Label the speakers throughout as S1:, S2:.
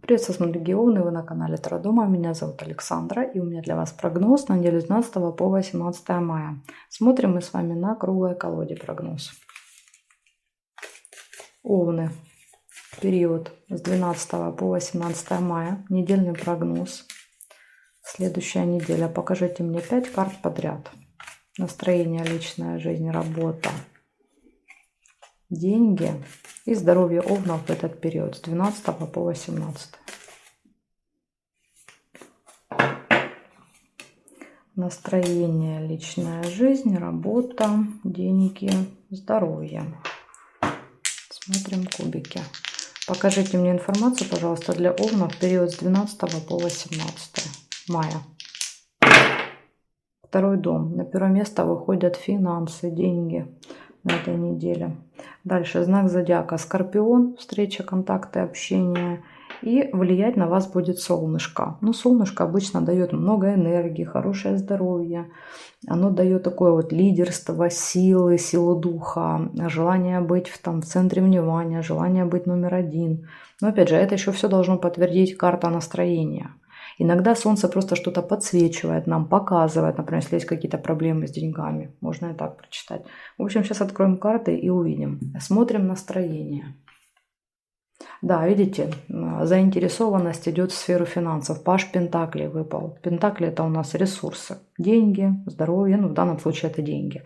S1: Приветствую, смотрите, Овны, вы на канале Таро-Дома. Меня зовут Александра, и у меня для вас прогноз на неделю с 12 по 18 мая. Смотрим мы с вами на круглой колоде прогноз. Овны. Период с 12 по 18 мая. Недельный прогноз. Следующая неделя. Покажите мне 5 карт подряд. Настроение, личная жизнь, работа, деньги и здоровье овнов в этот период с 12 по 18. Настроение, личная жизнь, работа, деньги, здоровье. Смотрим кубики. Покажите мне информацию, пожалуйста, для овнов в период с 12 по 18 мая. Второй дом. На первое место выходят финансы, деньги на этой неделе. Дальше знак зодиака Скорпион, встреча, контакты, общение. И влиять на вас будет солнышко. Ну, солнышко обычно дает много энергии, хорошее здоровье. Оно дает такое вот лидерство, силы, силу духа, желание быть в центре внимания, желание быть номер один. Но опять же, это еще все должно подтвердить карта настроения. Иногда солнце просто что-то подсвечивает нам, показывает, например, если есть какие-то проблемы с деньгами. Можно и так прочитать. В общем, сейчас откроем карты и увидим. Смотрим настроение. Да, видите, заинтересованность идет в сферу финансов. Паж Пентаклей выпал. Пентакли — это у нас ресурсы. Деньги, здоровье, ну в данном случае это деньги.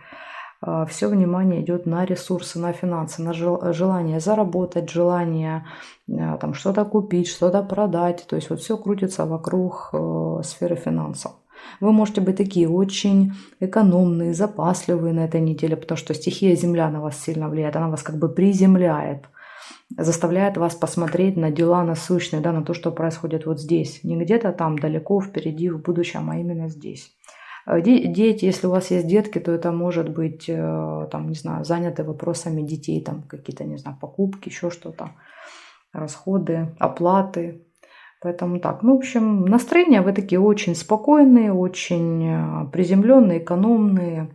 S1: Все внимание идет на ресурсы, на финансы, на желание заработать, желание там что-то купить, что-то продать. То есть вот все крутится вокруг сферы финансов. Вы можете быть такие очень экономные, запасливые на этой неделе, потому что стихия Земля на вас сильно влияет. Она вас как бы приземляет, заставляет вас посмотреть на дела насущные, да, на то, что происходит вот здесь. Не где-то там далеко, впереди, в будущем, а именно здесь. Дети, если у вас есть детки, то это может быть, там, не знаю, заняты вопросами детей, там какие-то, не знаю, покупки, еще что-то, расходы, оплаты. Поэтому так, ну, в общем, настроения вы такие очень спокойные, очень приземленные, экономные,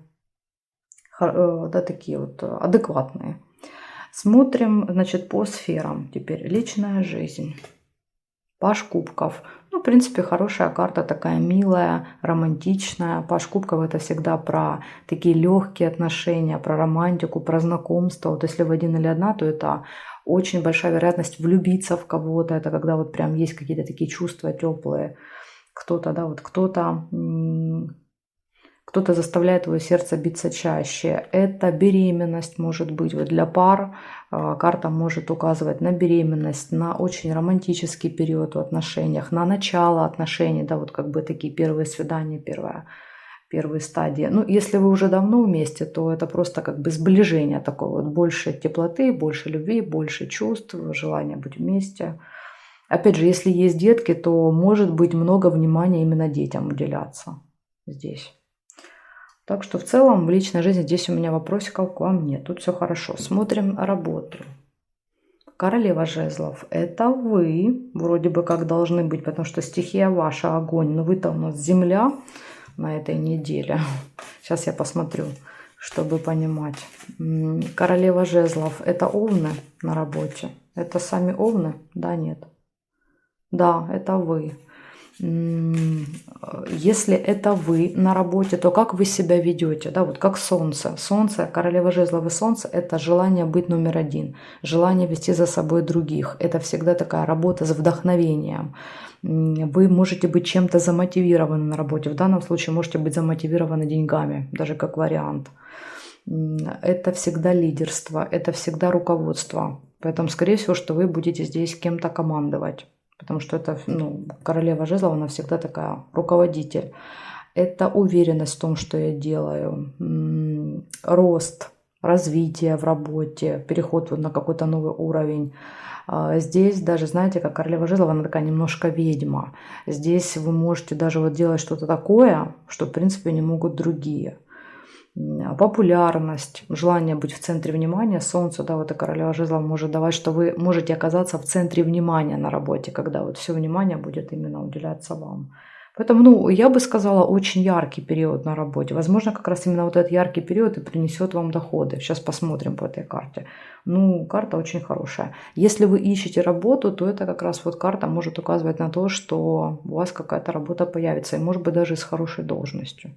S1: да, такие вот адекватные. Смотрим, значит, по сферам теперь. Личная жизнь. Паж кубков. Ну, в принципе, хорошая карта, такая милая, романтичная. Паж кубков — это всегда про такие легкие отношения, про романтику, про знакомство. Вот если вы один или одна, то это очень большая вероятность влюбиться в кого-то. Это когда вот прям есть какие-то такие чувства теплые. Кто-то, да, вот кто-то заставляет твое сердце биться чаще. Это беременность может быть. Вот для пар карта может указывать на беременность, на очень романтический период в отношениях, на начало отношений, да, вот как бы такие первые свидания, первые стадии. Ну, если вы уже давно вместе, то это просто как бы сближение такое, вот больше теплоты, больше любви, больше чувств, желания быть вместе. Опять же, если есть детки, то может быть много внимания именно детям уделяться здесь. Так что в целом в личной жизни здесь у меня вопросиков к вам нет. Тут все хорошо. Смотрим работу. Королева жезлов. Это вы вроде бы как должны быть, потому что стихия ваша огонь. Но вы-то у нас земля на этой неделе. Сейчас я посмотрю, чтобы понимать. Королева жезлов. Это овны на работе. Это сами овны? Да, нет. Да, это вы. Если это вы на работе, то как вы себя ведете, да, вот как солнце. Солнце, королева жезлов и солнце — это желание быть номер один, желание вести за собой других. Это всегда такая работа с вдохновением. Вы можете быть чем-то замотивированы на работе. В данном случае можете быть замотивированы деньгами, даже как вариант. Это всегда лидерство, это всегда руководство. Поэтому, скорее всего, что вы будете здесь кем-то командовать. Потому что это, ну, королева жезлов, она всегда такая руководитель. Это уверенность в том, что я делаю. Рост, развитие в работе, переход вот на какой-то новый уровень. Здесь даже, знаете, как королева жезлов, она такая немножко ведьма. Здесь вы можете даже вот делать что-то такое, что, в принципе, не могут другие. Популярность, желание быть в центре внимания, солнце, да, вот и королева жезлов может давать, что вы можете оказаться в центре внимания на работе, когда вот все внимание будет именно уделяться вам. Поэтому, ну, я бы сказала, очень яркий период на работе. Возможно, как раз именно вот этот яркий период и принесет вам доходы. Сейчас посмотрим по этой карте. Ну, карта очень хорошая. Если вы ищете работу, то это как раз вот карта может указывать на то, что у вас какая-то работа появится. И может быть даже с хорошей должностью.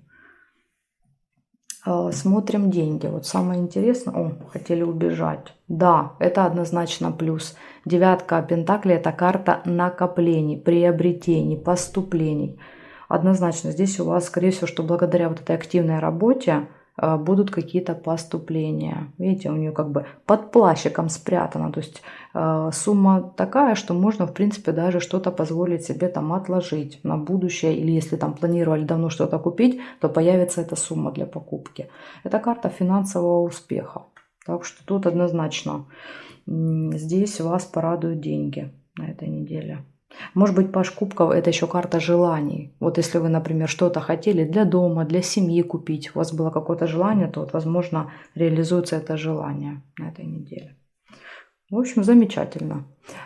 S1: Смотрим деньги. Вот самое интересное. О, хотели убежать. Да, это однозначно плюс. Девятка пентаклей – это карта накоплений, приобретений, поступлений. Однозначно здесь у вас, скорее всего, что благодаря вот этой активной работе будут какие-то поступления. Видите, у нее как бы под плащиком спрятано. То есть сумма такая, что можно, в принципе, даже что-то позволить себе там отложить на будущее. Или если там планировали давно что-то купить, то появится эта сумма для покупки. Это карта финансового успеха. Так что тут однозначно здесь вас порадуют деньги на этой неделе. Может быть, паж кубков – это еще карта желаний. Вот если вы, например, что-то хотели для дома, для семьи купить, у вас было какое-то желание, то вот, возможно, реализуется это желание на этой неделе. В общем, замечательно.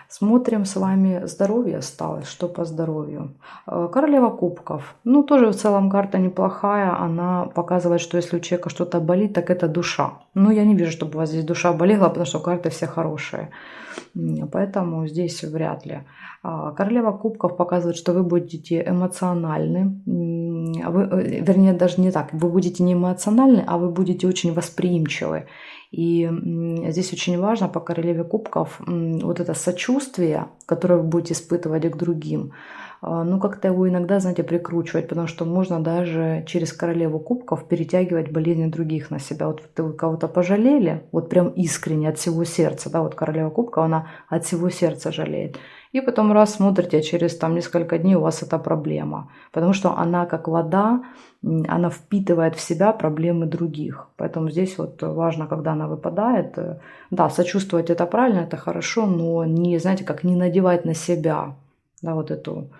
S1: Смотрим с вами здоровье осталось. Что по здоровью? Королева кубков. Ну, тоже в целом карта неплохая. Она показывает, что если у человека что-то болит, так это душа. Но я не вижу, чтобы у вас здесь душа болела, потому что карты все хорошие. Поэтому здесь вряд ли. Королева кубков показывает, что вы будете эмоциональны. Вернее, даже не так. Вы будете не эмоциональны, а вы будете очень восприимчивы. И здесь очень важно по королеве кубков вот это сочувствие, которое вы будете испытывать к другим, ну как-то его иногда, знаете, прикручивать, потому что можно даже через королеву кубков перетягивать болезни других на себя. Вот вы кого-то пожалели, вот прям искренне от всего сердца, да, вот королева кубков, она от всего сердца жалеет. И потом раз смотрите, через там несколько дней у вас это проблема, потому что она как вода, она впитывает в себя проблемы других. Поэтому здесь вот важно, когда она выпадает, да, сочувствовать это правильно, это хорошо, но не, знаете, как не надевать на себя, да, вот эту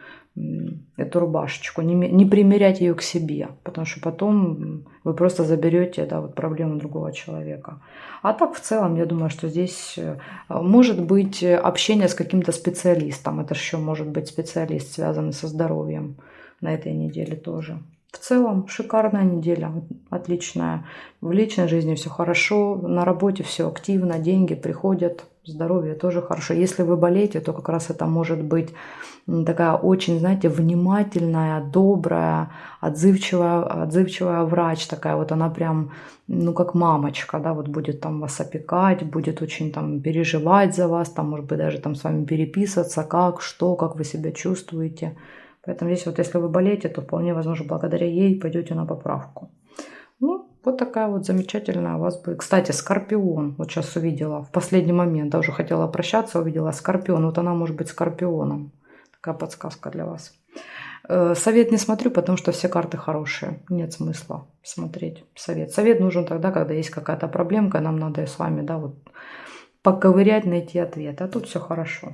S1: рубашечку, не примерять ее к себе, потому что потом вы просто заберете, да, вот проблему другого человека. А так в целом, я думаю, что здесь может быть общение с каким-то специалистом. Это еще может быть специалист, связанный со здоровьем на этой неделе тоже. В целом шикарная неделя, отличная. В личной жизни все хорошо, на работе все активно, деньги приходят, здоровье тоже хорошо. Если вы болеете, то как раз это может быть такая очень, знаете, внимательная, добрая, отзывчивая врач такая. Вот она прям, ну как мамочка, да, вот будет там вас опекать, будет очень там переживать за вас, там может быть даже там с вами переписываться, как, что, как вы себя чувствуете. Поэтому здесь вот если вы болеете, то вполне возможно благодаря ей пойдете на поправку. Ну, вот такая вот замечательная у вас будет. Кстати, Скорпион. Вот сейчас увидела в последний момент. Да, уже хотела прощаться, увидела Скорпион. Вот она может быть Скорпионом. Такая подсказка для вас. Совет не смотрю, потому что все карты хорошие. Нет смысла смотреть совет. Совет нужен тогда, когда есть какая-то проблемка. Нам надо с вами, да, вот поковырять, найти ответ. А тут все хорошо.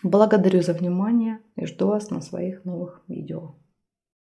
S1: Благодарю за внимание и жду вас на своих новых видео.